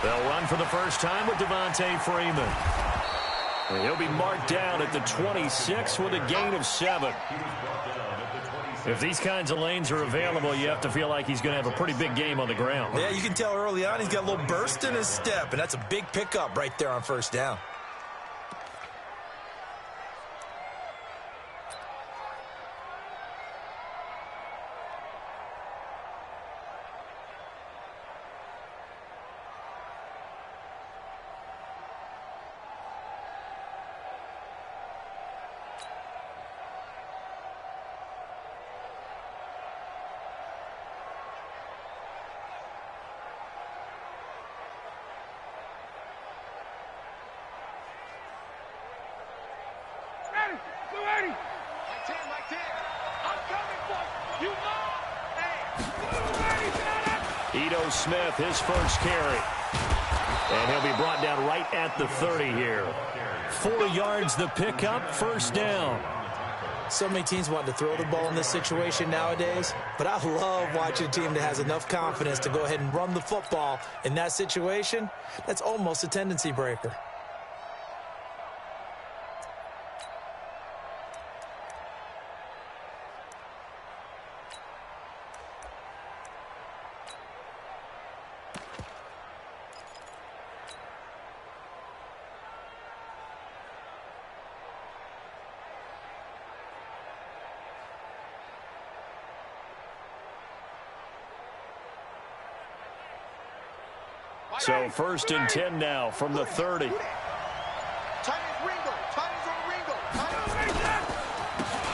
They'll run for the first time with Devontae Freeman. And he'll be marked down at the 26 with a gain of 7. If these kinds of lanes are available, you have to feel like he's going to have a pretty big game on the ground. Yeah, you can tell early on he's got a little burst in his step, and that's a big pickup right there on first down. Smith, his first carry. And he'll be brought down right at the 30 here. 4 yards the pickup, first down. So many teams want to throw the ball in this situation nowadays, but I love watching a team that has enough confidence to go ahead and run the football in that situation. That's almost a tendency breaker. So first and 10 now from the 30.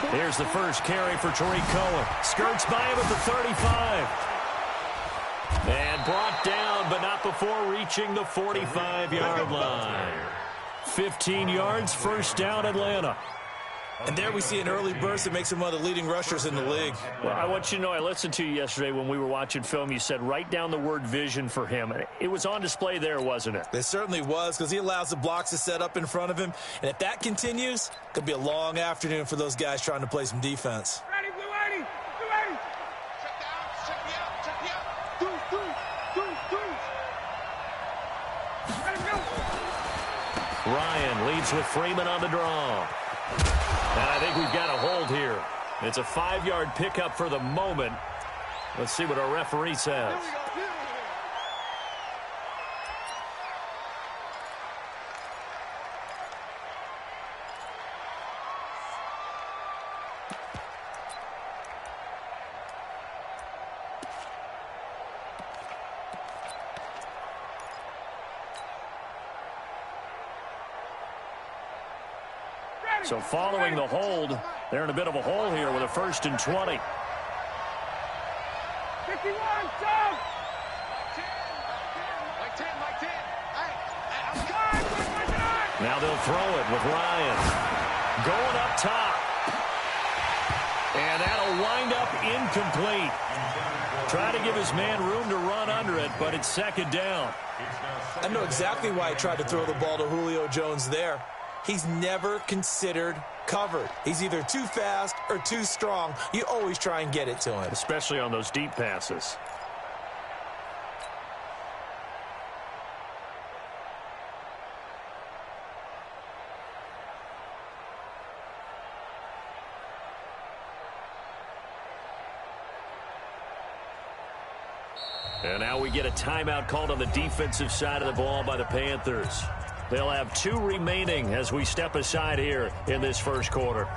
Here's the first carry for Tariq Cohen. Skirts by him at the 35. And brought down, but not before reaching the 45-yard line. 15 yards, first down, Atlanta. And there we see an early burst that makes him one of the leading rushers in the league. Well, I want you to know, I listened to you yesterday when we were watching film. You said write down the word vision for him. It was on display there, wasn't it? It certainly was, because he allows the blocks to set up in front of him. And if that continues, it could be a long afternoon for those guys trying to play some defense. Ready, blue 80, blue 80. Check the out, check the out, check the out. Ready, go. Ryan leads with Freeman on the draw. And I think we've got a hold here. It's a 5-yard pickup for the moment. Let's see what our referee says. So following the hold, they're in a bit of a hole here with a first and 20. 51, Tom. Now they'll throw it with Ryan. Going up top. And that'll wind up incomplete. Try to give his man room to run under it, but it's second down. I know exactly why he tried to throw the ball to Julio Jones there. He's never considered covered. He's either too fast or too strong. You always try and get it to him. Especially on those deep passes. And now we get a timeout called on the defensive side of the ball by the Panthers. They'll have 2 remaining as we step aside here in this first quarter.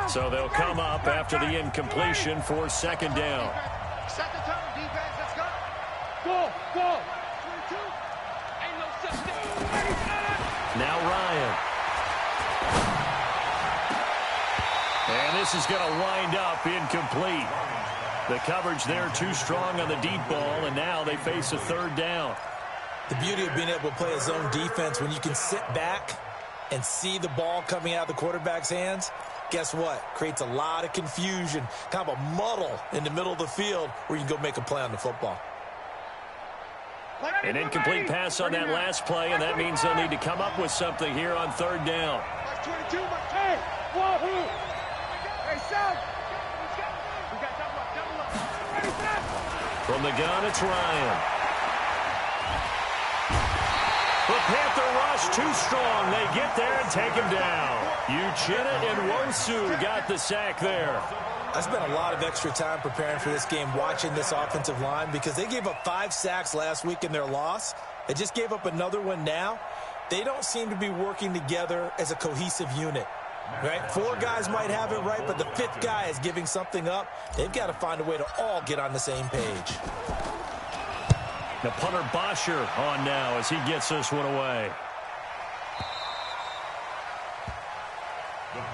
So they'll come up after the incompletion for second down. Set the tone, defense. Let's go. Go, go. 22. Ain't no such thing. Now Ryan. And this is going to wind up incomplete. The coverage there too strong on the deep ball, and now they face a third down. The beauty of being able to play a zone defense when you can sit back and see the ball coming out of the quarterback's hands, guess what? Creates a lot of confusion, kind of a muddle in the middle of the field where you can go make a play on the football. An incomplete pass on that last play, and that means they'll need to come up with something here on third down. Hey, Sam. We got double up. Ready, Sam. From the gun, it's Ryan. The Panther rush too strong. They get there and take him down. Uchenna and Wosu got the sack there. I spent a lot of extra time preparing for this game watching this offensive line because they gave up 5 sacks last week in their loss. They just gave up another one now. They don't seem to be working together as a cohesive unit. Right? 4 guys might have it right, but the 5th guy is giving something up. They've got to find a way to all get on the same page. The punter Bosher on now as he gets this one away.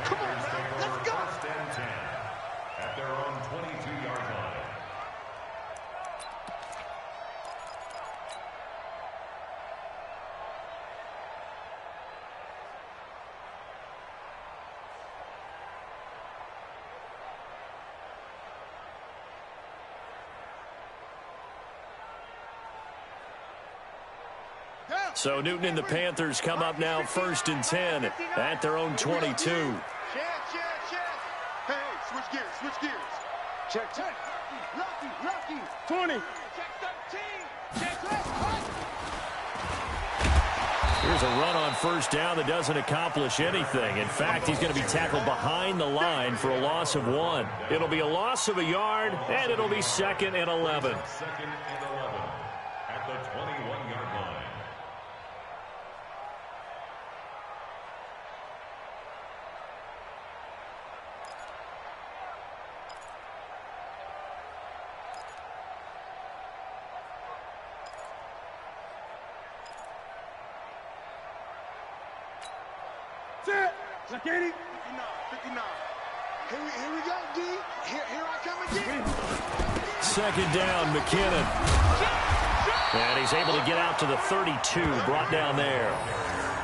Come on, let's go. First and 10 at their own 22-yard line. So Newton and the Panthers come up now first and 10 at their own 22. Chance. Hey, switch gears. Check 10. Lucky. 20. Check 13. Check left. Here's a run on first down that doesn't accomplish anything. In fact, he's going to be tackled behind the line for a loss of 1. It'll be a loss of a yard, and it'll be 2nd and 11. 2nd and 11 at the 21-yard line. Look at it. 59. Here we go, D. Here I come again. 2nd down, McKinnon. And he's able to get out to the 32, brought down there.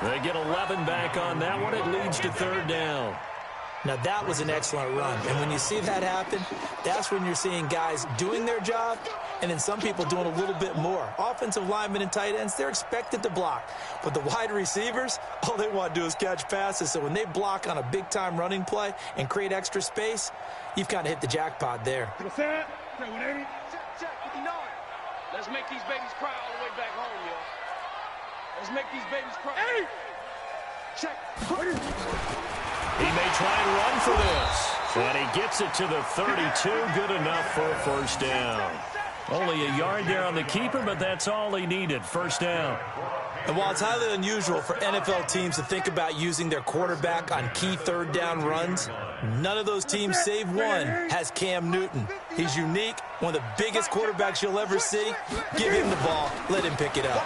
They get 11 back on that one. It leads to 3rd down. Now, that was an excellent run. And when you see that happen, that's when you're seeing guys doing their job and then some people doing a little bit more. Offensive linemen and tight ends, they're expected to block. But the wide receivers, all they want to do is catch passes. So when they block on a big-time running play and create extra space, you've kind of hit the jackpot there. Check, 59. Let's make these babies cry all the way back home, yo. Let's make these babies cry. Hey! Check. He may try and run for this. And he gets it to the 32. Good enough for a first down. Only a yard there on the keeper, but that's all he needed. First down. And while it's highly unusual for NFL teams to think about using their quarterback on key 3rd down runs, none of those teams, save one, has Cam Newton. He's unique, one of the biggest quarterbacks you'll ever see. Give him the ball. Let him pick it up.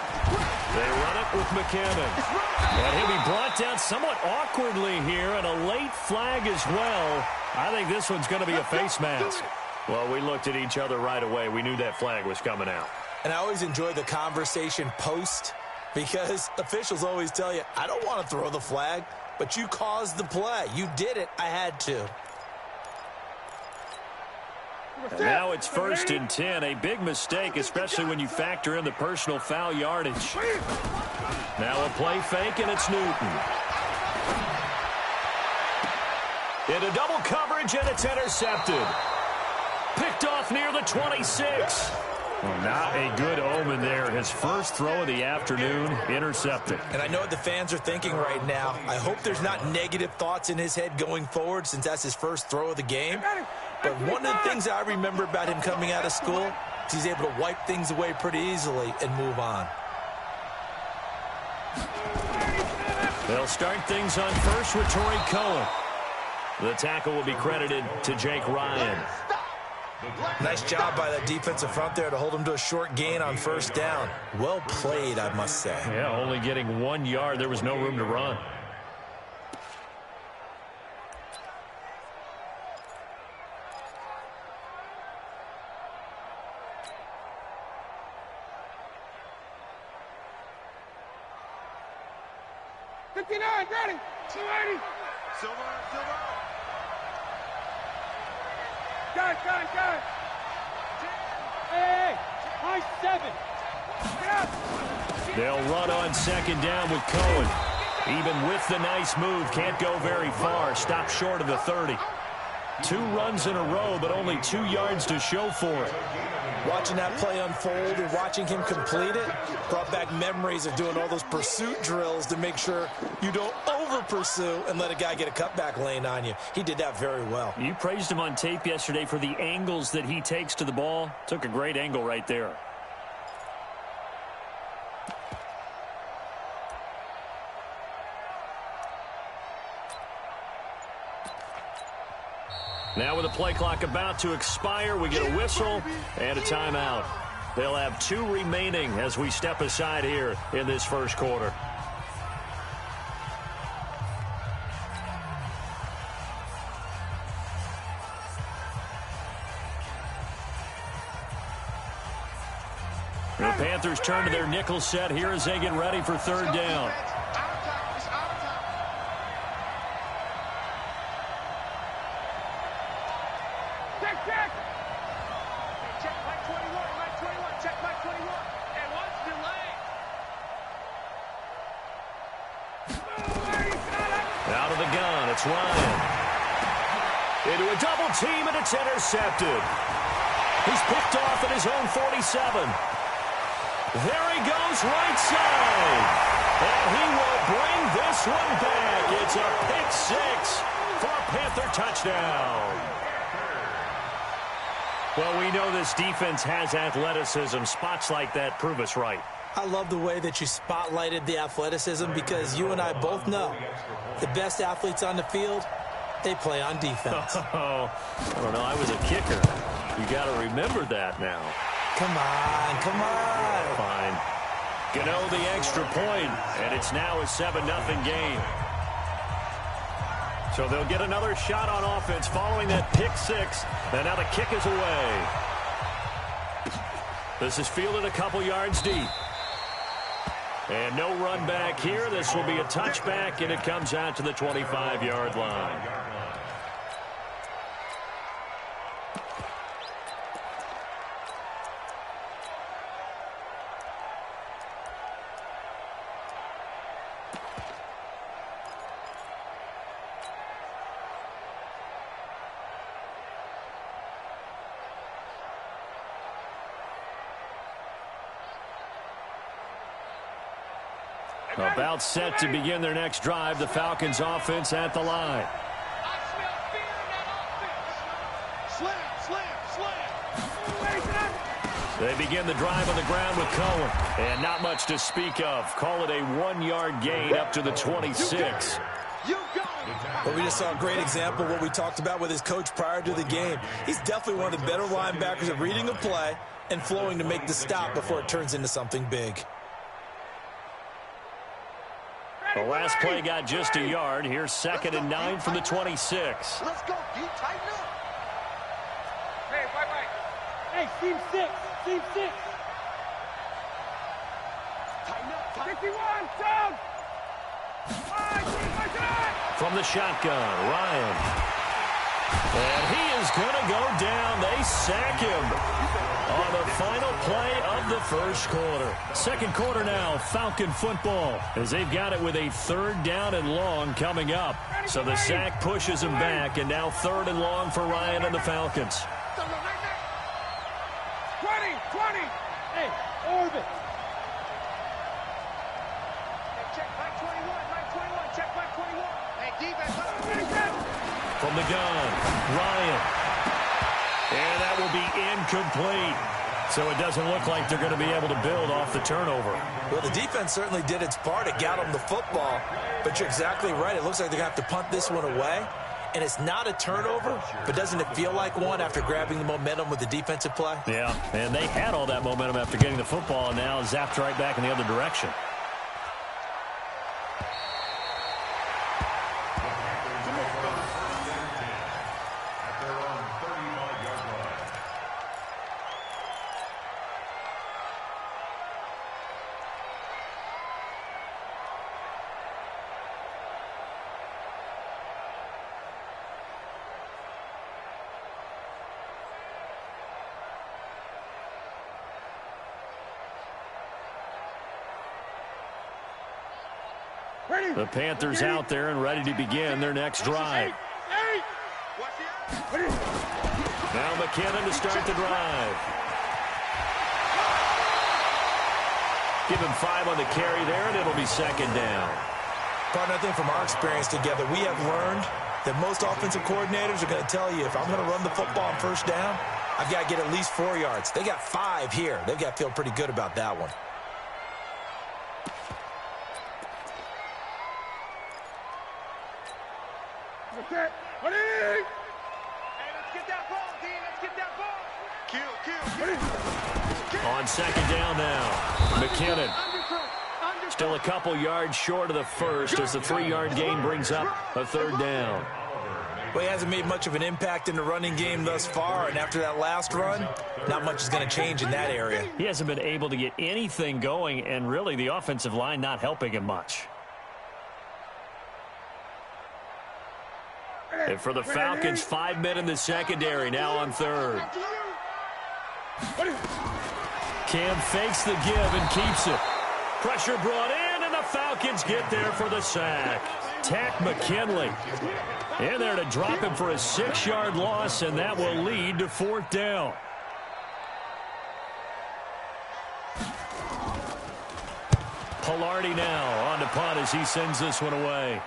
They run it with McKinnon. And he'll be brought down somewhat awkwardly here, and a late flag as well. I think this one's going to be a face mask. Well, we looked at each other right away. We knew that flag was coming out. And I always enjoy the conversation post because officials always tell you, I don't want to throw the flag, but you caused the play. You did it. I had to. And now it's 1st and 10. A big mistake, especially when you factor in the personal foul yardage. Now a play fake, and it's Newton. Into double coverage, and it's intercepted. Picked off near the 26. Well, not a good omen there. His first throw of the afternoon, intercepted. And I know what the fans are thinking right now. I hope there's not negative thoughts in his head going forward since that's his first throw of the game. But one of the things I remember about him coming out of school is he's able to wipe things away pretty easily and move on. They'll start things on first with Torrey Cohen. The tackle will be credited to Jake Ryan. Nice job by that defensive front there to hold him to a short gain on first down. Well played, I must say. Yeah, only getting 1 yard. There was no room to run. Ready. 280. Silver. Got it. Hey, high 7. Get out. They'll run on second down with Cohen. Even with the nice move, can't go very far. Stop short of the 30. 2 runs in a row, but only 2 yards to show for it. Watching that play unfold and watching him complete it brought back memories of doing all those pursuit drills to make sure you don't over-pursue and let a guy get a cutback lane on you. He did that very well. You praised him on tape yesterday for the angles that he takes to the ball. Took a great angle right there. Now with the play clock about to expire, we get a whistle and a timeout. They'll have 2 remaining as we step aside here in this first quarter. The Panthers turn to their nickel set here as they get ready for third down. Out of the gun, it's Ryan. Into a double team, and it's intercepted. He's picked off at his own 47. There he goes, right side. And he will bring this one back. It's a pick 6 for a Panther touchdown. Well, we know this defense has athleticism. Spots like that prove us right. I love the way that you spotlighted the athleticism because you and I both know the best athletes on the field, they play on defense. Oh, I don't know. I was a kicker. You got to remember that now. Come on, come on. Fine. Gano the extra point, and it's now a 7-0 game. So they'll get another shot on offense following that pick 6, and now the kick is away. This is fielded a couple yards deep. And no run back here. This will be a touchback, and it comes out to the 25-yard line. About set to begin their next drive. The Falcons offense at the line. I smell fear in that offense. Slam. They begin the drive on the ground with Cohen. And not much to speak of. Call it a 1-yard gain up to the 26. But we just saw a great example of what we talked about with his coach prior to the game. He's definitely one of the better linebackers at reading a play and flowing to make the stop before it turns into something big. The last play got just a yard. Here's 2nd and 9 from the 26. Let's go, D. Tighten up. Hey, right. Hey, team 6. Team 6. Tighten up. 51, down. From the shotgun, Ryan. And he is going to go down. They sack him on the final play of the first quarter. Second quarter now, Falcon football, as they've got it with a 3rd down and long coming up. So the sack pushes him back, and now 3rd and long for Ryan and the Falcons. 20. Hey, orbit. Check back 21. Check back 21. Hey, defense. From the gun, Ryan. And that will be incomplete. So it doesn't look like they're going to be able to build off the turnover. Well, the defense certainly did its part. It got them the football. But you're exactly right. It looks like they're going to have to punt this one away. And it's not a turnover, but doesn't it feel like one after grabbing the momentum with the defensive play? Yeah, and they had all that momentum after getting the football, and now zapped right back in the other direction. The Panthers out there and ready to begin their next drive. Now McKinnon to start the drive. Give him 5 on the carry there, and it'll be second down. Partner, I think from our experience together, we have learned that most offensive coordinators are going to tell you, if I'm going to run the football on first down, I've got to get at least 4 yards. They got 5 here. They've got to feel pretty good about that one. Hey, let's get that ball, D. Let's get that ball. Kill. On second down now, McKinnon. Still a couple yards short of the first as the 3-yard gain brings up a third down. Well, he hasn't made much of an impact in the running game thus far, and after that last run, not much is going to change in that area. He hasn't been able to get anything going, and really the offensive line not helping him much. And for the Falcons, 5 men in the secondary, now on third. Cam fakes the give and keeps it. Pressure brought in, and the Falcons get there for the sack. Tack McKinley in there to drop him for a 6-yard loss, and that will lead to 4th down. Pilardi now on to punt as he sends this one away.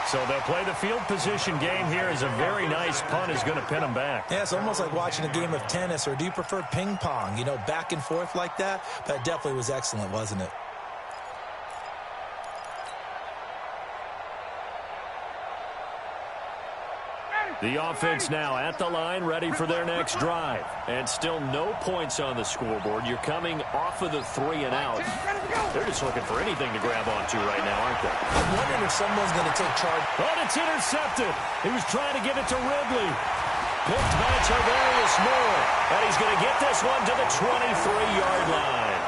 So they'll play the field position game here as a very nice punt is going to pin them back. Yeah, it's almost like watching a game of tennis, or do you prefer ping pong? You know, back and forth like that? That definitely was excellent, wasn't it? The offense now at the line, ready for their next drive. And still no points on the scoreboard. You're coming off of the 3 and out. They're just looking for anything to grab onto right now, aren't they? I'm wondering if someone's going to take charge. Oh, it's intercepted. He was trying to get it to Ridley. Picked by Tarvarius Moore. And he's going to get this one to the 23-yard line.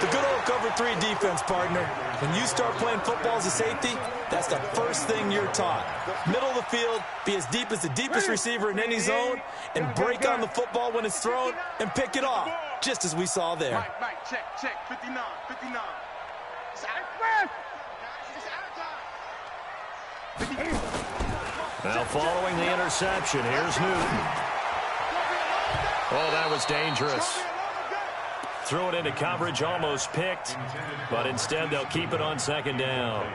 The good old cover 3 defense, partner. When you start playing football as a safety, that's the first thing you're taught. Middle of the field, be as deep as the deepest receiver in any zone, and break on the football when it's thrown and pick it off, just as we saw there. Mike, check. 59. Now following the interception, here's Newton. Oh, that was dangerous. Threw it into coverage, almost picked, but instead they'll keep it on second down.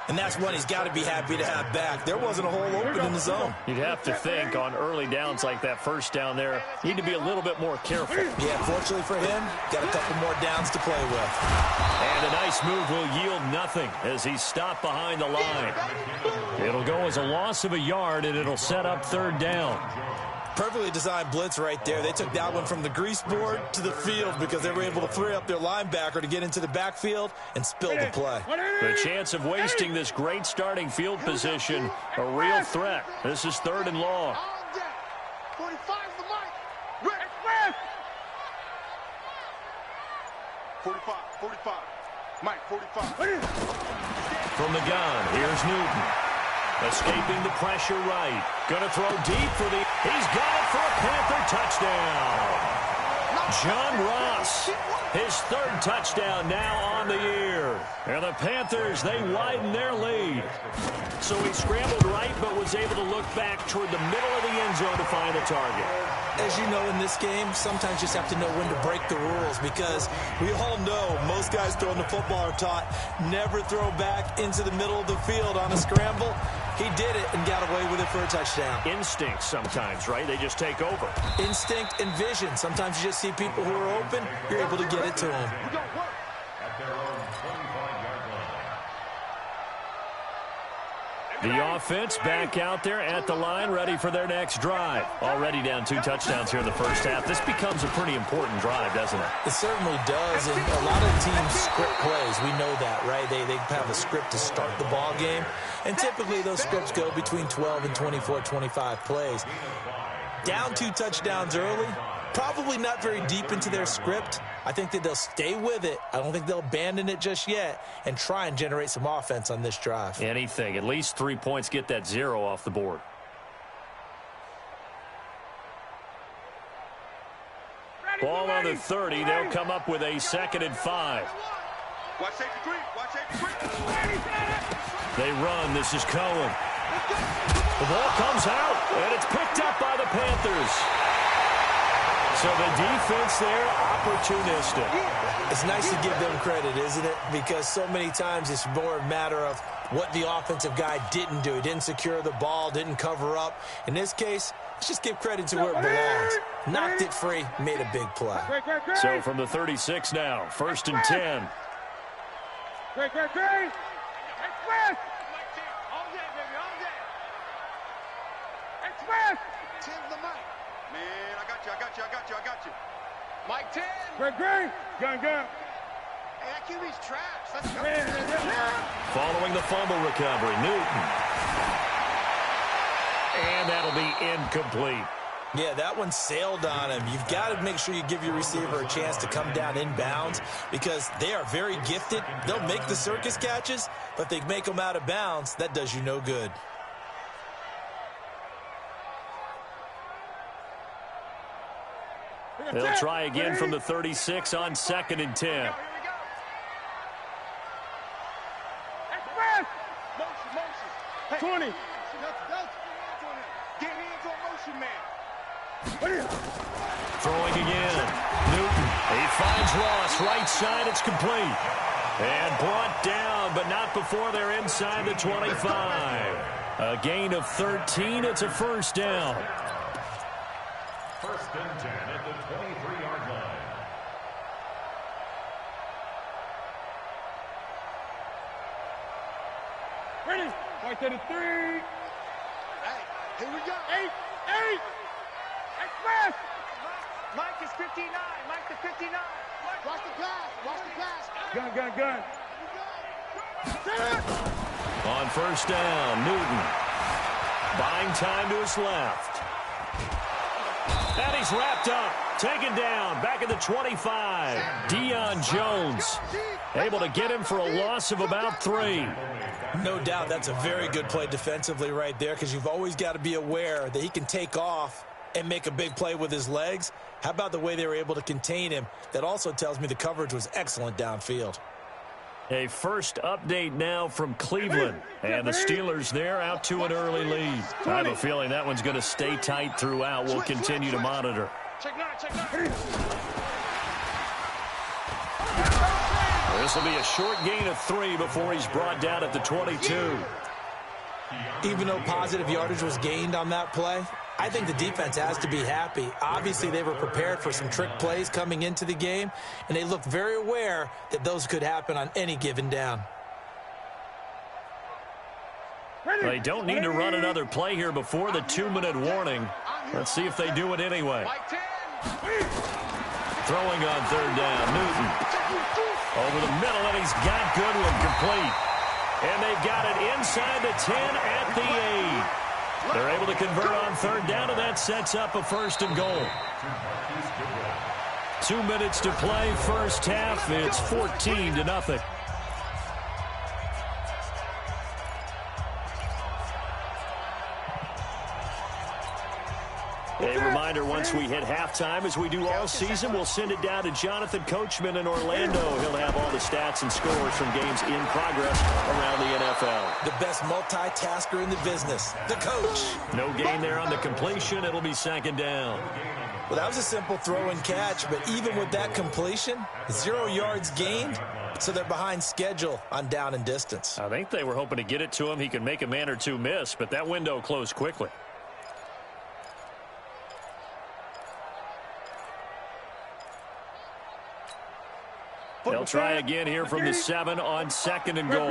And that's one he's got to be happy to have back. There wasn't a hole open in the zone. You'd have to think on early downs like that first down there, need to be a little bit more careful. Yeah, fortunately for him, got a couple more downs to play with. And a nice move will yield nothing as he's stopped behind the line. It'll go as a loss of a yard, and it'll set up third down. Perfectly designed blitz right there. They took that one from the grease board to the field because they were able to free up their linebacker to get into the backfield and spill the play. The chance of wasting this great starting field position, a real threat. This is 3rd and long. 45 the mic. 45. Mike, 45. From the gun, here's Newton. Escaping the pressure right. Gonna throw deep for the... He's got it for a Panther touchdown. John Ross, his 3rd touchdown now on the year. And the Panthers, they widen their lead. So he scrambled right, but was able to look back toward the middle of the end zone to find the target. As you know, in this game, sometimes you just have to know when to break the rules, because we all know most guys throwing the football are taught never throw back into the middle of the field on a scramble. He did it and got away with it for a touchdown. Instinct sometimes, right? They just take over. Instinct and vision. Sometimes you just see people who are open, you're able to get it to them. The offense back out there at the line, ready for their next drive. Already down 2 touchdowns here in the first half. This becomes a pretty important drive, doesn't it? It certainly does, and a lot of teams script plays. We know that, right? They have a script to start the ball game, and typically those scripts go between 12 and 24, 25 plays. Down 2 touchdowns early, probably not very deep into their script. I think that they'll stay with it. I don't think they'll abandon it just yet and try and generate some offense on this drive. Anything. At least 3 points, get that 0 off the board. Ball on the 30. They'll come up with a 2nd and 5. Watch safety three. Watch safety three. They run. This is Cohen. The ball comes out, and it's picked up by the Panthers. So the defense there, opportunistic. It's nice to give them credit, isn't it? Because so many times it's more a matter of what the offensive guy didn't do. He didn't secure the ball, didn't cover up. In this case, let's just give credit to where it belongs. Knocked it free, made a big play. So from the 36 now, 1st and 10. Great. Express. All day, baby, all day. Express. 10's the mic. Man, I got you. Mike 10. Great. Gun. Hey, that QB's trash. Let's go. Following the fumble recovery, Newton. And that'll be incomplete. Yeah, that one sailed on him. You've got to make sure you give your receiver a chance to come down inbounds because they are very gifted. They'll make the circus catches, but if they make them out of bounds, that does you no good. They'll try again from the 36 on 2nd and 10. Here we go. Express. Motion. Hey. 20. Get hands on motion, man. Throwing again. Newton. He finds Ross. Right side. It's complete. And brought down, but not before they're inside the 25. A gain of 13. It's a first down. 1st and 10 at the 23-yard line. Ready. Right to the 3. Hey, here we go. 8. Express. Mike is 59. Mike to 59. Watch the pass. Gun. On 1st down, Newton. Buying time to his left. And he's wrapped up. Taken down. Back at the 25. Deion Jones. Able to get him for a loss of about 3. No doubt that's a very good play defensively right there because you've always got to be aware that he can take off and make a big play with his legs. How about the way they were able to contain him? That also tells me the coverage was excellent downfield. A first update now from Cleveland. And the Steelers there out to an early lead. I have a feeling that one's going to stay tight throughout. We'll continue to monitor. Check 9. This will be a short gain of 3 before he's brought down at the 22. Even though positive yardage was gained on that play, I think the defense has to be happy. Obviously, they were prepared for some trick plays coming into the game, and they looked very aware that those could happen on any given down. They don't need to run another play here before the 2-minute warning. Let's see if they do it anyway. Throwing on 3rd down, Newton. Over the middle, and he's got Goodwin complete. And they've got it inside the 10 at the 8. They're able to convert on 3rd down, and that sets up a 1st and goal. 2 minutes to play, first half. It's 14-0. A reminder, once we hit halftime, as we do all season, we'll send it down to Jonathan Coachman in Orlando. He'll have all the stats and scores from games in progress around the NFL. The best multitasker in the business, the coach. No gain there on the completion. It'll be 2nd down. Well, that was a simple throw and catch, but even with that completion, 0 yards gained, so they're behind schedule on down and distance. I think they were hoping to get it to him. He could make a man or two miss, but that window closed quickly. They'll try again here from the 7 on 2nd and goal.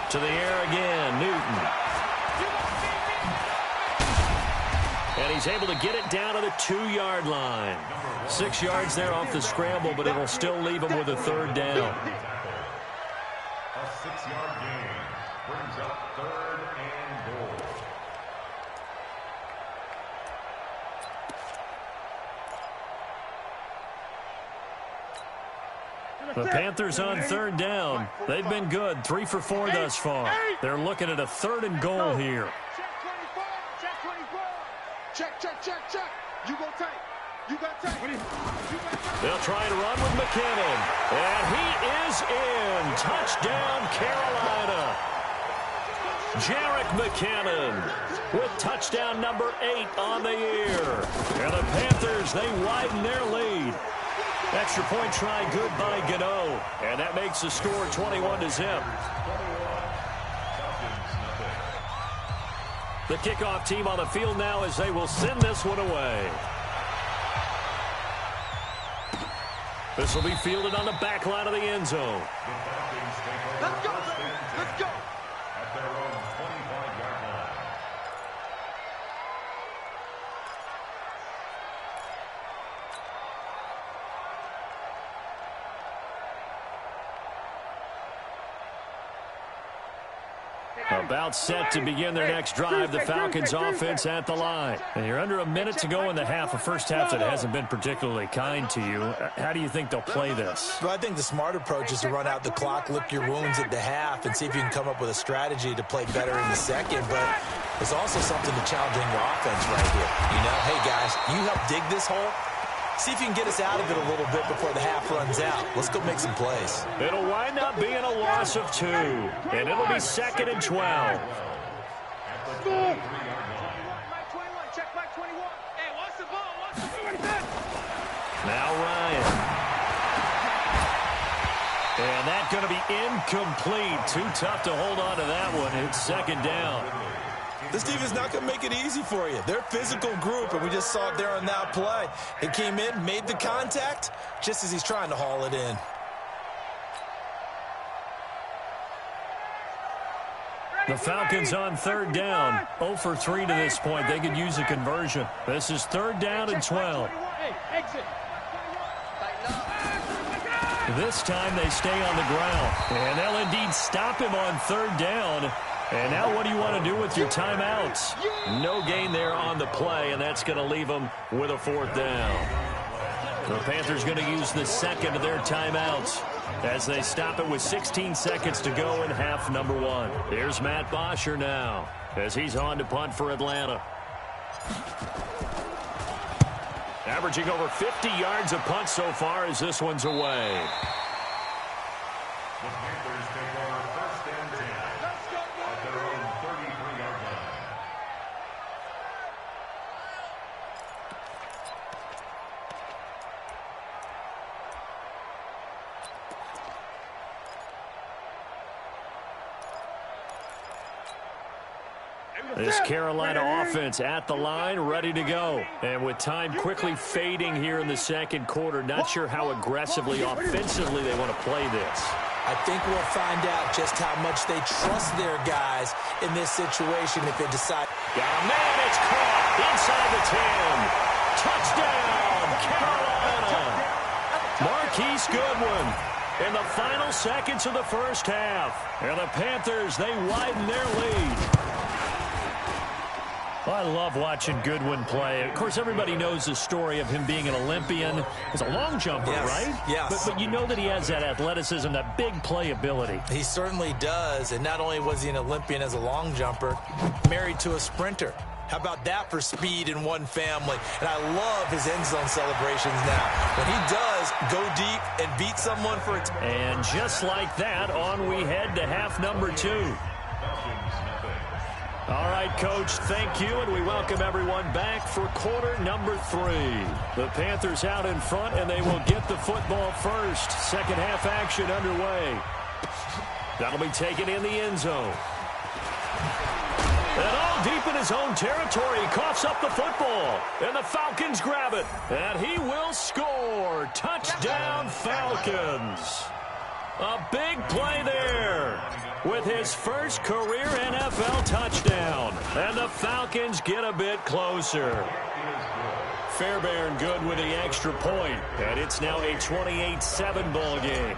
To the air again, Newton. And he's able to get it down to the 2-yard line. 6 yards there off the scramble, but it'll still leave him with a 3rd down. A 6-yard gain brings up 3rd and goal. The Panthers on 3rd down. They've been good, 3 for 4 thus far. They're looking at a 3rd and goal here. Check 24. Check 24. Check. You go tight. They'll try to run with McKinnon. And he is in. Touchdown, Carolina. Jerick McKinnon with touchdown number 8 on the year. And the Panthers, they widen their lead. Extra point try good by Gano. And that makes the score 21-0. The kickoff team on the field now as they will send this one away. This will be fielded on the back line of the end zone. Let's go, baby. Let's go. At their own 25-yard line. About set to begin their next drive, the Falcons offense at the line. And you're under a minute to go in the half, a first half that hasn't been particularly kind to you. How do you think they'll play this? Well, I think the smart approach is to run out the clock, lick your wounds at the half, and see if you can come up with a strategy to play better in the second. But there's also something to challenging your offense right here. You know, hey, guys, you help dig this hole. See if you can get us out of it a little bit before the half runs out. Let's go make some plays. It'll wind up being a loss of 2, and it'll be 2nd and 12. Now Ryan. And that's going to be incomplete. Too tough to hold on to that one. It's 2nd down. This defense is not going to make it easy for you. They're a physical group, and we just saw it there on that play. It came in, made the contact, just as he's trying to haul it in. The Falcons on 3rd down. 0 for 3 to this point. They could use a conversion. This is 3rd down and 12. This time they stay on the ground. And they'll indeed stop him on 3rd down. And now what do you want to do with your timeouts? No gain there on the play, and that's going to leave them with a 4th down. The Panthers going to use the 2nd of their timeouts as they stop it with 16 seconds to go in half number 1. Here's Matt Bosher now as he's on to punt for Atlanta. Averaging over 50 yards a punt so far as this one's away. The Panthers take over 1st and 10 at their own 33-yard line. This Carolina offense at the line, ready to go. And with time quickly fading here in the 2nd quarter, not sure how aggressively, offensively they want to play this. I think we'll find out just how much they trust their guys in this situation if they decide. Got a man, it's caught inside the 10. Touchdown, Carolina. Marquise Goodwin in the final seconds of the first half. And the Panthers, they widen their lead. I love watching Goodwin play. Of course, everybody knows the story of him being an Olympian. He's a long jumper, right? Yes. But you know that he has that athleticism, that big playability. He certainly does. And not only was he an Olympian as a long jumper, married to a sprinter. How about that for speed in one family? And I love his end zone celebrations now. When he does go deep and beat someone for it. And just like that, on we head to half number 2. All right, Coach, thank you, and we welcome everyone back for quarter number 3. The Panthers out in front, and they will get the football first. 2nd half action underway. That'll be taken in the end zone. And all deep in his own territory, he coughs up the football. And the Falcons grab it. And he will score. Touchdown, Falcons. A big play there with his first career NFL touchdown. And the Falcons get a bit closer. Fairbairn good with the extra point. And it's now a 28-7 ball game.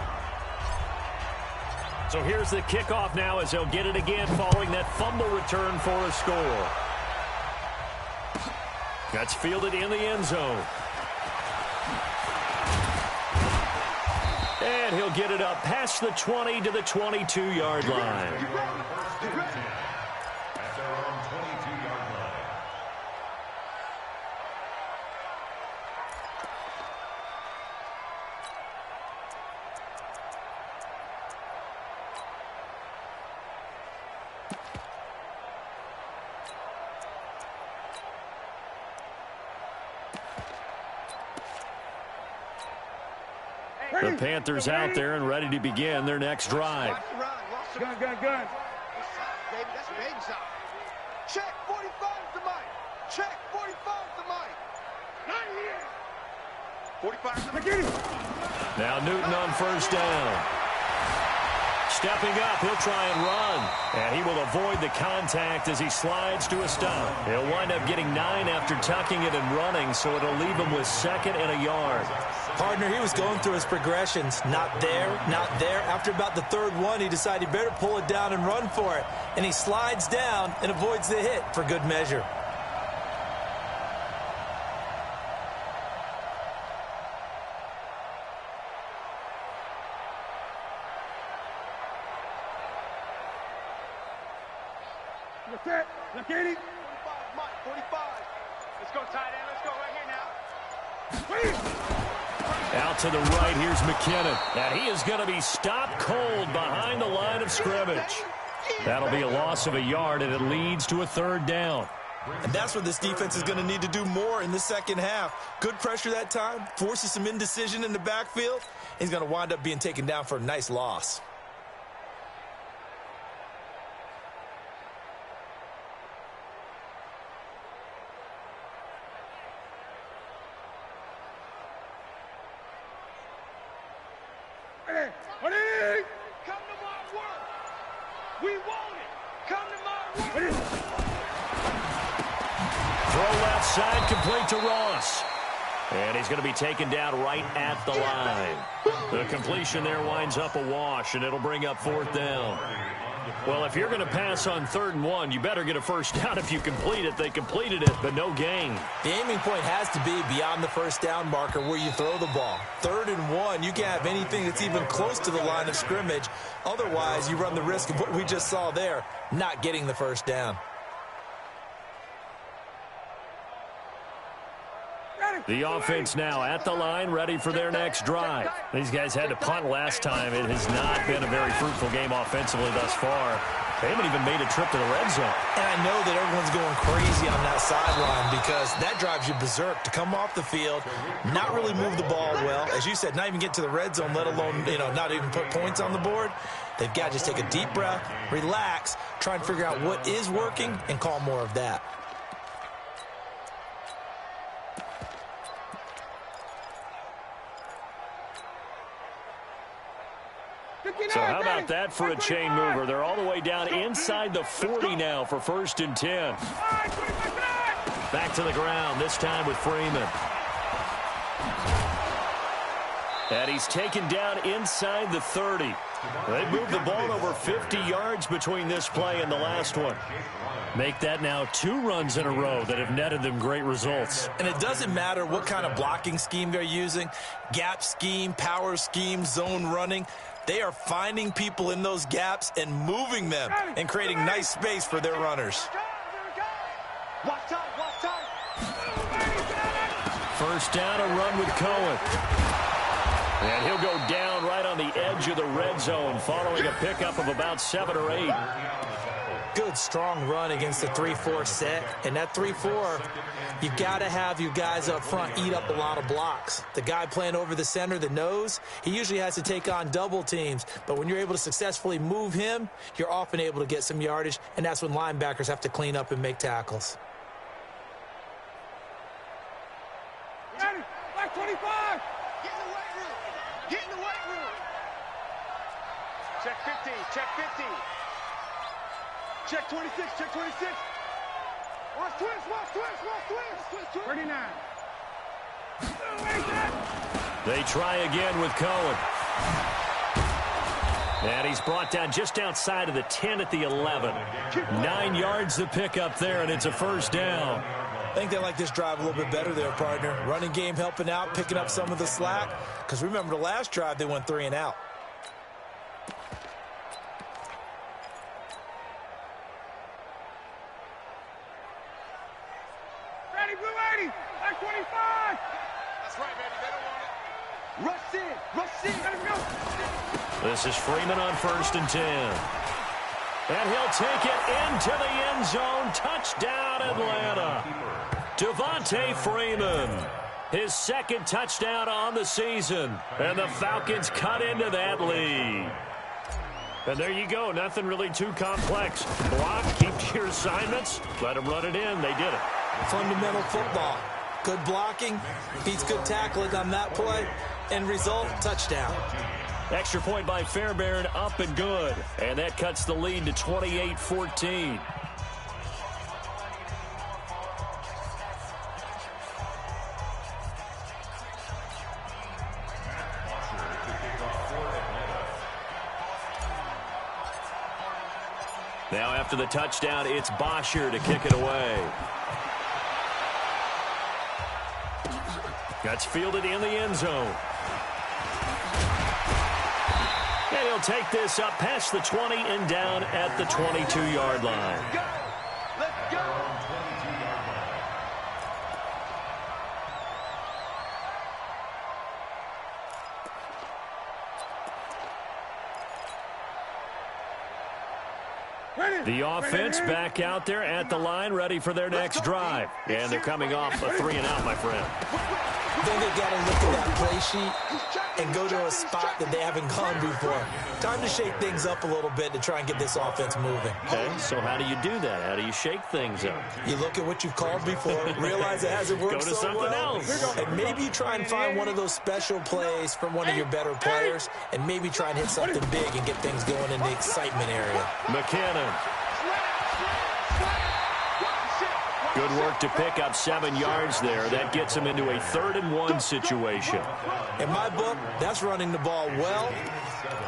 So here's the kickoff now as they'll get it again following that fumble return for a score. That's fielded in the end zone. And he'll get it up past the 20 to the 22-yard line. The Panthers out there and ready to begin their next drive. Gun. Baby, that's a baby shot. Check 45 to Mike. Check 45 to Mike. Not here. 45 to Mike. Now Newton on first down. Stepping up, he'll try and run. And he will avoid the contact as he slides to a stop. He'll wind up getting 9 after tucking it and running, so it'll leave him with 2nd and a yard. Partner, he was going through his progressions. Not there, not there. After about the 3rd one, he decided he better pull it down and run for it. And he slides down and avoids the hit for good measure. Look at it. 45, Mike, 45. Let's go, tight end. Let's go right here now. Out to the right, here's McKinnon. And he is going to be stopped cold behind the line of scrimmage. That'll be a loss of a yard, and it leads to a 3rd down. And that's what this defense is going to need to do more in the second half. Good pressure that time, forces some indecision in the backfield. He's going to wind up being taken down for a nice loss. Come to my work. We want it. Come to my work. Throw left side, complete to Ross. And he's going to be taken down right at the line. The completion there winds up a wash, and it'll bring up 4th down. Well, if you're going to pass on 3rd and 1, you better get a first down if you complete it. They completed it, but no gain. The aiming point has to be beyond the first down marker where you throw the ball. 3rd and 1, you can't have anything that's even close to the line of scrimmage. Otherwise, you run the risk of what we just saw there, not getting the first down. The offense now at the line, ready for their next drive. These guys had to punt last time. It has not been a very fruitful game offensively thus far. They haven't even made a trip to the red zone. And I know that everyone's going crazy on that sideline because that drives you berserk to come off the field, not really move the ball well. As you said, not even get to the red zone, let alone, not even put points on the board. They've got to just take a deep breath, relax, try and figure out what is working, and call more of that. So how about that for a chain mover? They're all the way down inside the 40 now for 1st and 10. Back to the ground, this time with Freeman. And he's taken down inside the 30. They moved the ball over 50 yards between this play and the last one. Make that now 2 runs in a row that have netted them great results. And it doesn't matter what kind of blocking scheme they're using, gap scheme, power scheme, zone running. They are finding people in those gaps and moving them and creating nice space for their runners. Watch time. 1st down, a run with Cohen. And he'll go down right on the edge of the red zone following a pickup of about 7 or 8. Good, strong run against the 3-4 set. And that 3-4, you've got to have your guys up front eat up a lot of blocks. The guy playing over the center, the nose, he usually has to take on double teams. But when you're able to successfully move him, you're often able to get some yardage, and that's when linebackers have to clean up and make tackles. Ready? Like 25. Get in the weight room. Get in the weight room. Check 15. Check 15. Check 26. Check 26. Watch twist. 39. They try again with Cohen. And he's brought down just outside of the 10 at the 11. 9 yards to pick up there, and it's a 1st down. I think they like this drive a little bit better there, partner. Running game helping out, picking up some of the slack. Because remember the last drive, they went 3 and out. Ready, blue 80. Like 25. That's right, baby. They don't want it. Rush in. Let him go. This is Freeman on 1st and 10. And he'll take it into the end zone. Touchdown, Atlanta. Devontae Freeman. His second touchdown on the season. And the Falcons cut into that lead. And there you go. Nothing really too complex. Block, keep to your assignments, let them run it in. They did it. Fundamental football. Good blocking, beats good tackling on that play. End result, touchdown. Extra point by Fairbairn, up and good. And that cuts the lead to 28-14. Now after the touchdown, it's Bosher to kick it away. That's fielded in the end zone. And he'll take this up past the 20 and down at the 22-yard line. Let's go. The offense back out there at the line, ready for their next drive. And they're coming off a 3-and-out, my friend. I think they've got to look at that play sheet and go to a spot that they haven't gone before. Time to shake things up a little bit to try and get this offense moving. Okay, so how do you do that? How do you shake things up? You look at what you've called before, realize it hasn't worked Go to so something well, else. and maybe you try and find one of those special plays from one of your better players, and maybe try and hit something big and get things going in the excitement area. McKinnon. Good work to pick up 7 yards there. That gets him into a 3rd-and-1 situation. In my book, that's running the ball well,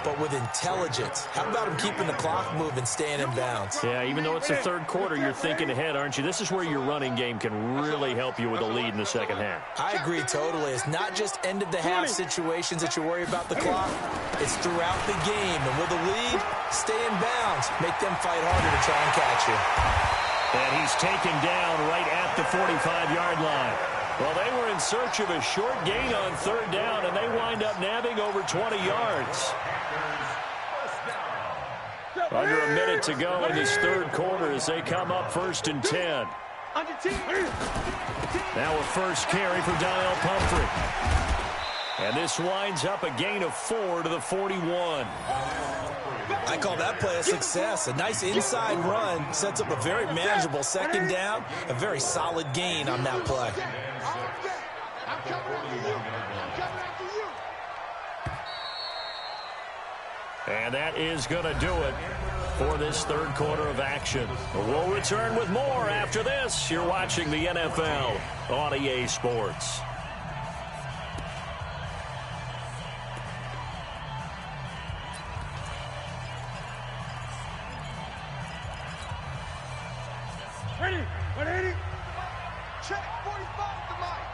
but with intelligence. How about him keeping the clock moving, staying in bounds? Yeah, even though it's the 3rd quarter, you're thinking ahead, aren't you? This is where your running game can really help you with a lead in the second half. I agree totally. It's not just end-of-the-half situations that you worry about the clock. It's throughout the game. And with a lead, stay in bounds. Make them fight harder to try and catch you. And he's taken down right at the 45-yard line. Well, they were in search of a short gain on 3rd down, and they wind up nabbing over 20 yards. Under a minute to go in this 3rd quarter as they come up 1st and 10. Now a first carry for Donnell Pumphrey. And this winds up a gain of 4 to the 41. I call that play a success. A nice inside run sets up a very manageable 2nd down, a very solid gain on that play. And that is going to do it for this 3rd quarter of action. We'll return with more after this. You're watching the NFL on EA Sports. Ready? 180. Check 45 to Mike.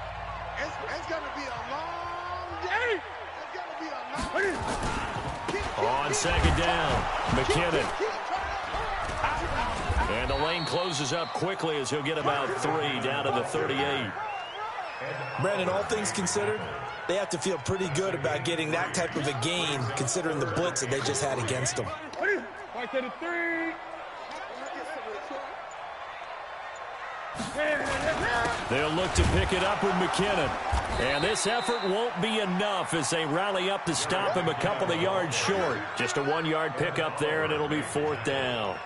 It's going to be a long day. It's going to be a long day. On 2nd down, McKinnon. And the lane closes up quickly as he'll get about 3 down to the 38. Brandon, all things considered, they have to feel pretty good about getting that type of a gain considering the blitz that they just had against them. They'll look to pick it up with McKinnon. And this effort won't be enough as they rally up to stop him a couple of yards short. Just a 1-yard pickup there, and it'll be 4th down.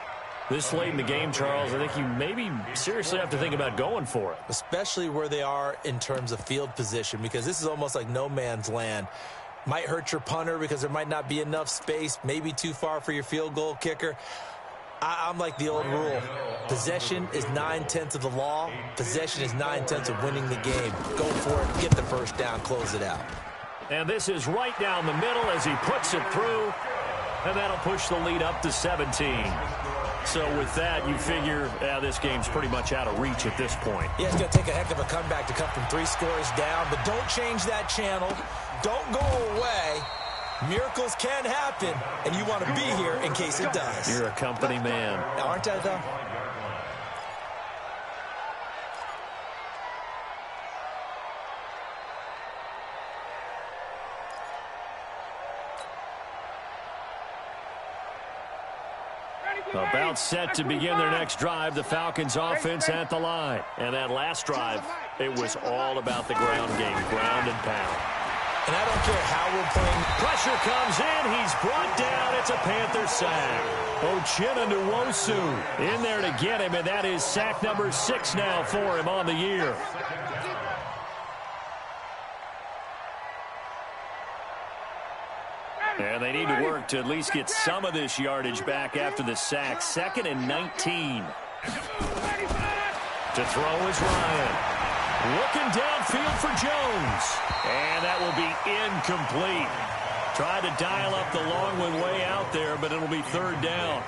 This late in the game, Charles, I think you maybe seriously have to think about going for it. Especially where they are in terms of field position, because this is almost like no man's land. Might hurt your punter because there might not be enough space, maybe too far for your field goal kicker. I'm like the old rule. Possession is 9/10 of the law. Possession is 9/10 of winning the game. Go for it. Get the first down. Close it out. And this is right down the middle as he puts it through. And that'll push the lead up to 17. So with that, you figure this game's pretty much out of reach at this point. Yeah, it's going to take a heck of a comeback to come from 3 scores down. But don't change that channel. Don't go away. Miracles can happen, and you want to be here in case it does. You're a company man. Aren't I, though? Ready? About set to begin their next drive, the Falcons offense at the line. And that last drive, it was all about the ground game, ground and pound. And I don't care how we're playing. Pressure comes in. He's brought down. It's a Panther sack. Uchenna Nwosu in there to get him, and that is sack number 6 now for him on the year. And they need to work to at least get some of this yardage back after the sack. 2nd and 19. To throw is Ryan. Looking downfield for Jones. And that will be incomplete. Tried to dial up the long one way out there, but it'll be 3rd down.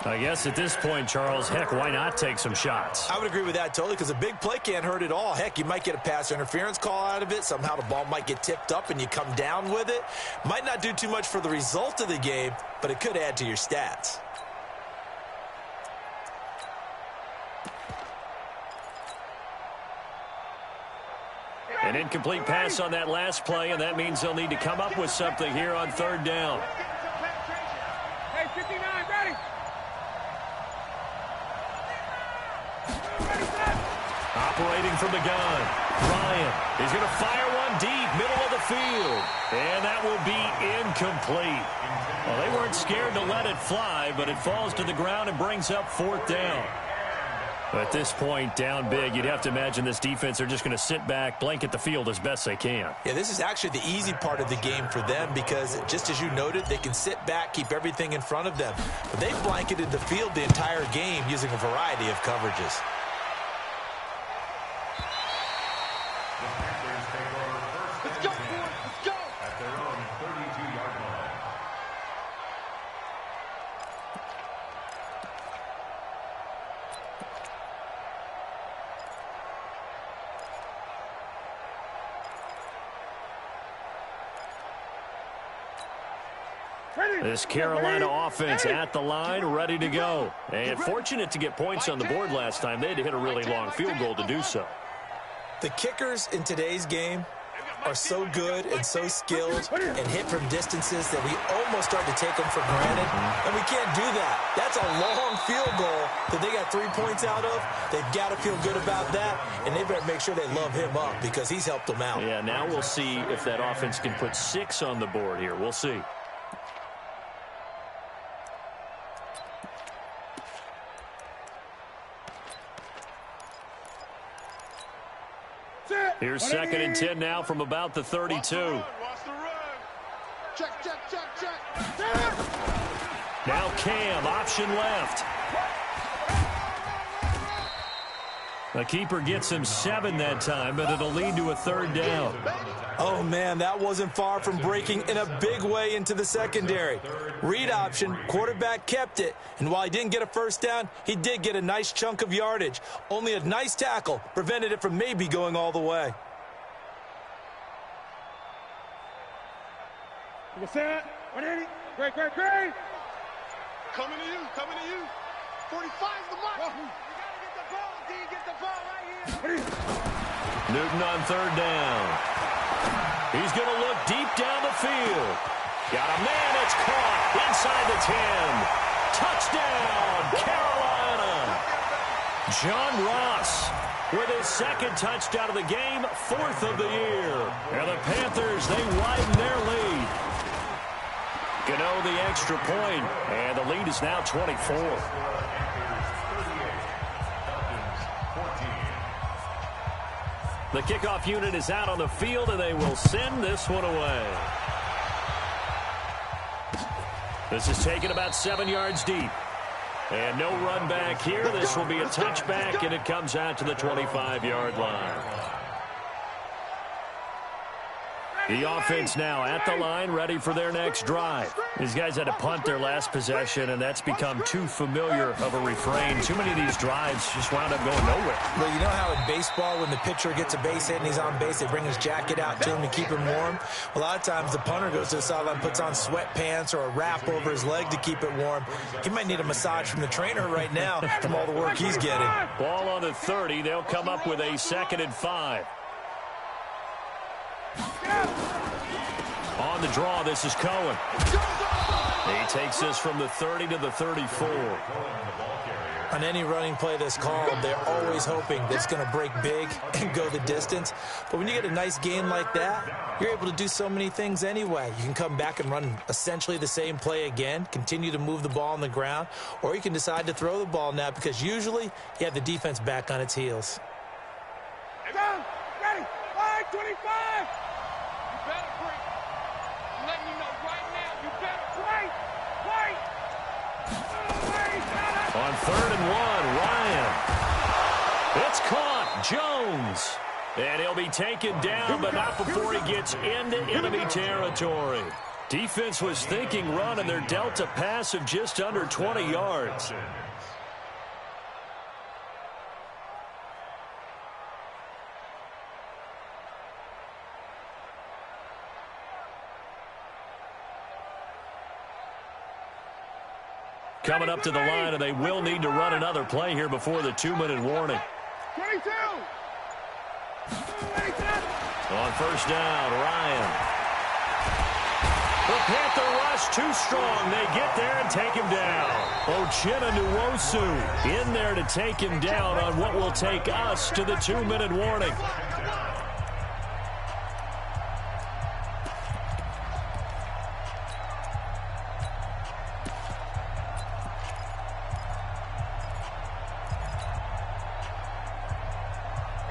I guess at this point, Charles, heck, why not take some shots? I would agree with that totally, because a big play can't hurt at all. Heck, you might get a pass interference call out of it. Somehow the ball might get tipped up and you come down with it. Might not do too much for the result of the game, but it could add to your stats. An incomplete pass on that last play, and that means they'll need to come up with something here on 3rd down. Hey, 59, ready. Operating from the gun, Ryan is going to fire one deep, middle of the field. And that will be incomplete. Well, they weren't scared to let it fly, but it falls to the ground and brings up 4th down. At this point, down big, you'd have to imagine this defense are just going to sit back, blanket the field as best they can. Yeah, this is actually the easy part of the game for them because, just as you noted, they can sit back, keep everything in front of them. But they've blanketed the field the entire game using a variety of coverages. Let's go, boys. Let's go. At their own 32-yard line. This Carolina offense at the line, ready to go. And fortunate to get points on the board last time. They had to hit a really long field goal to do so. The kickers in today's game are so good and so skilled and hit from distances that we almost start to take them for granted, and we can't do that. That's a long field goal that they got 3 points out of. They've got to feel good about that, and they better make sure they love him up because he's helped them out. Yeah, now we'll see if that offense can put 6 on the board here. We'll see. Here's 2nd and 10 now from about the 32. Watch the run. Check, check, check, check. Now Cam, option left. The keeper gets him 7 that time, but it'll lead to a 3rd down. Oh, man, that wasn't far from breaking in a big way into the secondary. Read option, quarterback kept it, and while he didn't get a 1st down, he did get a nice chunk of yardage. Only a nice tackle prevented it from maybe going all the way. You set. 180. Great, great, great. Coming to you, coming to you. 45's the mark. You got to get the ball, D. Get the ball right here. Newton on 3rd down. He's going to look deep down the field. Got a man, it's caught inside the 10. Touchdown, Carolina. John Ross with his 2nd touchdown of the game, 4th of the year. And the Panthers, they widen their lead. Gano the extra point, and the lead is now 24. The kickoff unit is out on the field, and they will send this one away. This is taken about 7 yards deep. And no run back here. This will be a touchback, and it comes out to the 25-yard line. The offense now at the line, ready for their next drive. These guys had to punt their last possession, and that's become too familiar of a refrain. Too many of these drives just wound up going nowhere. Well, you know how in baseball, when the pitcher gets a base hit and he's on base, they bring his jacket out to him to keep him warm? A lot of times the punter goes to the sideline, puts on sweatpants or a wrap over his leg to keep it warm. He might need a massage from the trainer right now from all the work he's getting. Ball on the 30. They'll come up with a 2nd and 5. On the draw, this is Cohen. He takes this from the 30 to the 34. On any running play that's called, they're always hoping that it's going to break big and go the distance. But when you get a nice gain like that, you're able to do so many things anyway. You can come back and run essentially the same play again, continue to move the ball on the ground, or you can decide to throw the ball now because usually you have the defense back on its heels. Ready? 25! You better break. I'm letting you know right now, you better break. Wait! On 3rd and 1, Ryan. It's caught. Jones. And he'll be taken down, but not before he gets into enemy territory. Defense was thinking run, and they're dealt a pass of just under 20 yards. Coming up to the line, and they will need to run another play here before the 2-minute warning. 22! On 1st down, Ryan. The Panther rush too strong. They get there and take him down. Uchenna Nwosu in there to take him down on what will take us to the 2-minute warning.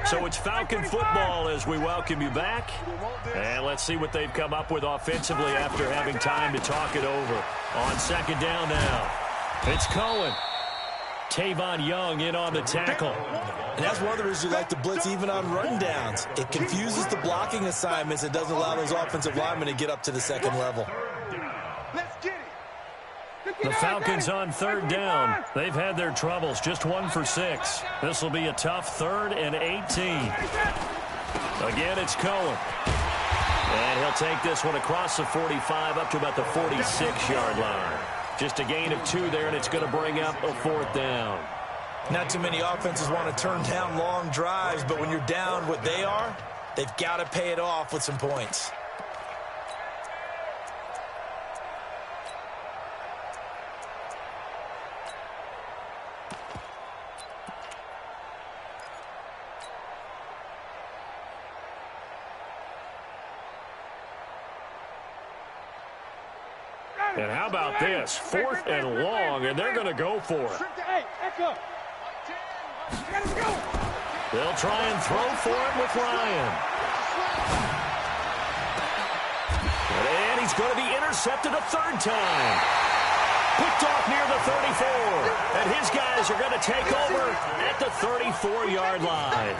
So it's Falcon football as we welcome you back. And let's see what they've come up with offensively after having time to talk it over. On 2nd down now, it's Cohen. Tavon Young in on the tackle. And that's one of the reasons you like to blitz even on run downs. It confuses the blocking assignments. It doesn't allow those offensive linemen to get up to the 2nd level. Let's get it. The Falcons on 3rd down. They've had their troubles, just 1 for 6. This will be a tough 3rd and 18. Again, it's Cohen. And he'll take this one across the 45 up to about the 46-yard line. Just a gain of 2 there, and it's going to bring up a 4th down. Not too many offenses want to turn down long drives, but when you're down what they are, they've got to pay it off with some points. And how about this? 4th and long, and they're going to go for it. They'll try and throw for it with Ryan. And he's going to be intercepted a 3rd time. Picked off near the 34. And his guys are going to take over at the 34-yard line.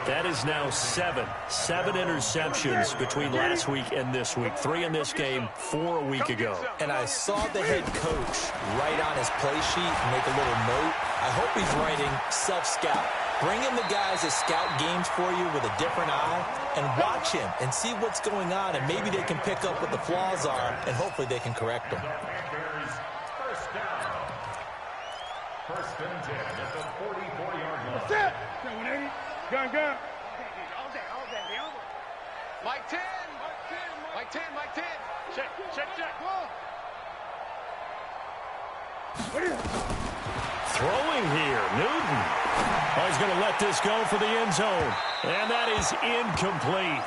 That is now 7 interceptions between last week and this week. 3 in this game, 4 a week ago. And I saw the head coach write on his play sheet, make a little note. I hope he's writing self-scout. Bring in the guys that scout games for you with a different eye and watch him and see what's going on, and maybe they can pick up what the flaws are, and hopefully they can correct them. First down. 1st and 10 at the 44-yard line. Set! 180. Gun. All day. Mike 10. Mike 10. Check. Throwing here, Newton. Oh, he's going to let this go for the end zone. And that is incomplete.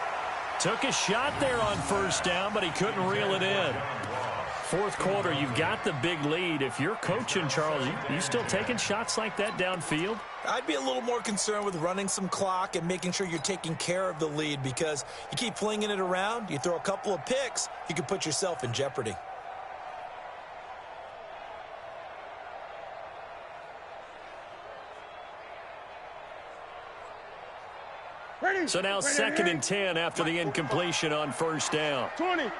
Took a shot there on 1st down, but he couldn't reel it in. 4th quarter, you've got the big lead. If you're coaching, Charles, you still taking shots like that downfield? I'd be a little more concerned with running some clock and making sure you're taking care of the lead, because you keep flinging it around, you throw a couple of picks, you can put yourself in jeopardy. So now 2nd and 10 after the incompletion on 1st down. 20. Hey,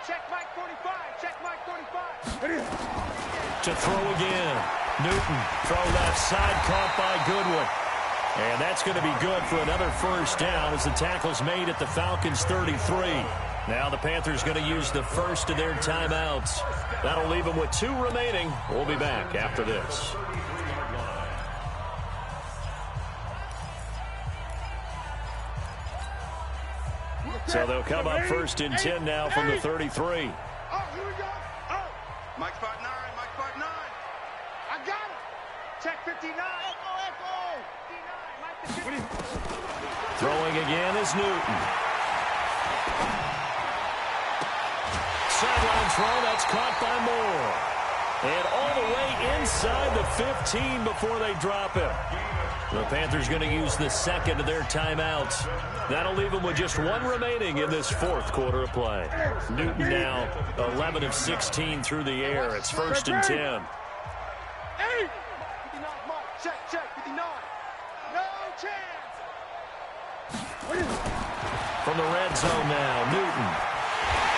check Mike 45. To throw again. Newton, throw left side, caught by Goodwin. And that's going to be good for another 1st down as the tackle's made at the Falcons' 33. Now the Panthers going to use the first of their timeouts. That'll leave them with 2 remaining. We'll be back after this. So they'll come up 1st and 10 now from the 33. Throwing again is Newton. Sideline throw, that's caught by Moore. And all the way inside the 15 before they drop him. The Panthers going to use the second of their timeouts. That'll leave them with just one remaining in this fourth quarter of play. Newton now 11 of 16 through the air. It's 1st and 10. Check, 59. No chance. From the red zone now, Newton.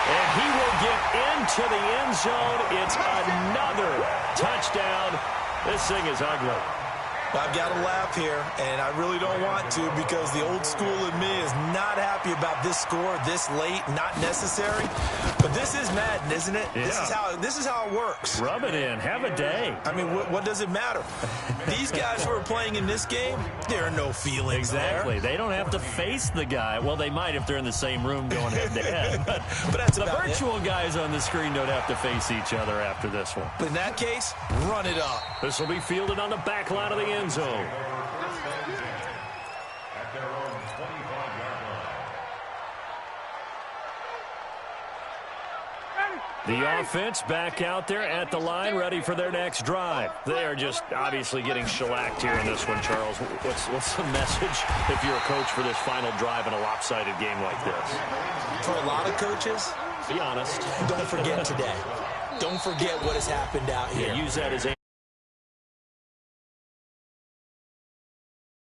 And he will get into the end zone. It's another touchdown. This thing is ugly. I've got to laugh here, and I really don't want to because the old school in me is not happy about this score this late, not necessary. But this is Madden, isn't it? Yeah. This is how it works. Rub it in. Have a day. I mean, what does it matter? These guys who are playing in this game, there are no feelings Exactly. there. They don't have to face the guy. Well, they might if they're in the same room going head-to-head. But that's the about virtual guys on the screen don't have to face each other after this one. But in that case, run it up. This will be fielded on the back line of the end zone. At their own 25-yard line. The offense back out there at the line, ready for their next drive. They are just obviously getting shellacked here in this one, Charles. What's the message if you're a coach for this final drive in a lopsided game like this? For a lot of coaches, Be honest. don't forget today. Don't forget what has happened out here. Yeah, use that as